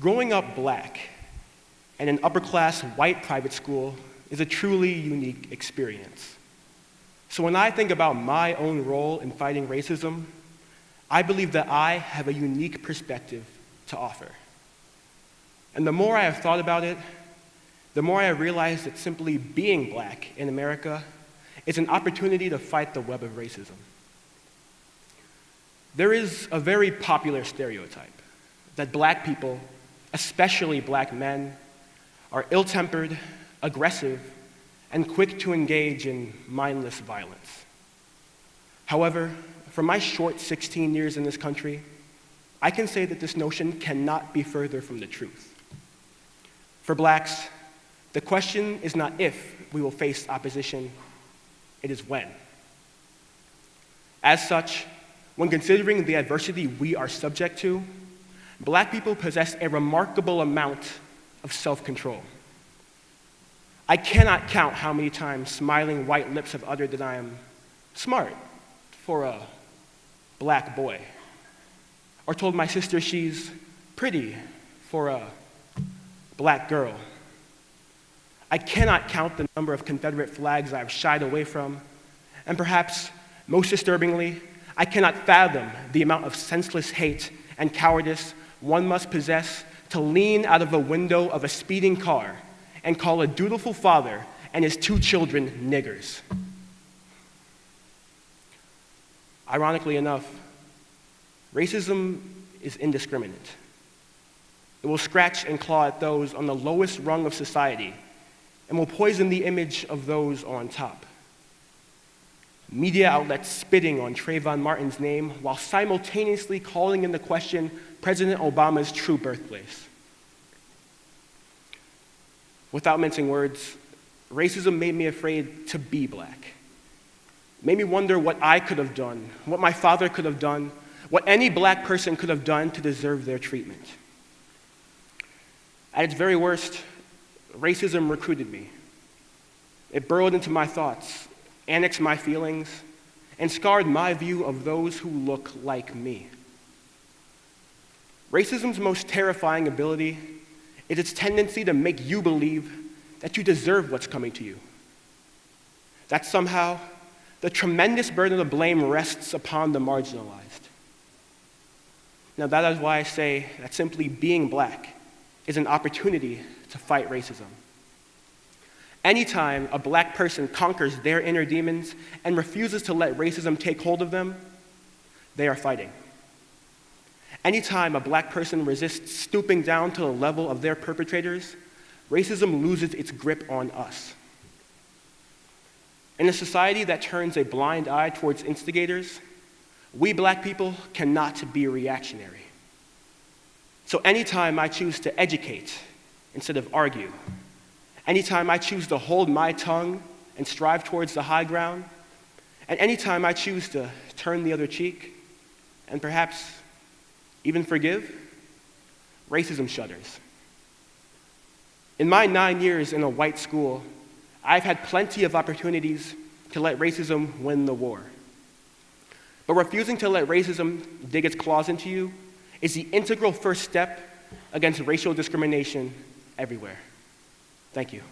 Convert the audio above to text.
Growing up black in an upper-class white private school is a truly unique experience. So when I think about my own role in fighting racism, I believe that I have a unique perspective to offer. And the more I have thought about it, the more I realize that simply being black in America is an opportunity to fight the web of racism. There is a very popular stereotype that black people, especially black men, are ill-tempered, aggressive, and quick to engage in mindless violence. However, from my short 16 years in this country, I can say that this notion cannot be further from the truth. For blacks, the question is not if we will face opposition, it is when. As such, when considering the adversity we are subject to, black people possess a remarkable amount of self-control. I cannot count how many times smiling white lips have uttered that I am smart for a black boy, or told my sister she's pretty for a black girl. I cannot count the number of Confederate flags I've shied away from, and perhaps most disturbingly, I cannot fathom the amount of senseless hate and cowardice one must possess to lean out of a window of a speeding car and call a dutiful father and his 2 children niggers. Ironically enough, racism is indiscriminate. It will scratch and claw at those on the lowest rung of society and will poison the image of those on top. Media outlets spitting on Trayvon Martin's name while simultaneously calling into question President Obama's true birthplace. Without mincing words, racism made me afraid to be black. It made me wonder what I could have done, what my father could have done, what any black person could have done to deserve their treatment. At its very worst, racism recruited me. It burrowed into my thoughts, annexed my feelings, and scarred my view of those who look like me. Racism's most terrifying ability is its tendency to make you believe that you deserve what's coming to you. That somehow, the tremendous burden of blame rests upon the marginalized. Now that is why I say that simply being black is an opportunity to fight racism. Anytime a black person conquers their inner demons and refuses to let racism take hold of them, they are fighting. Anytime a black person resists stooping down to the level of their perpetrators, racism loses its grip on us. In a society that turns a blind eye towards instigators, we black people cannot be reactionary. So anytime I choose to educate instead of argue, anytime I choose to hold my tongue and strive towards the high ground, and anytime I choose to turn the other cheek and perhaps even forgive, racism shudders. In my 9 years in a white school, I've had plenty of opportunities to let racism win the war. But refusing to let racism dig its claws into you is the integral first step against racial discrimination everywhere. Thank you.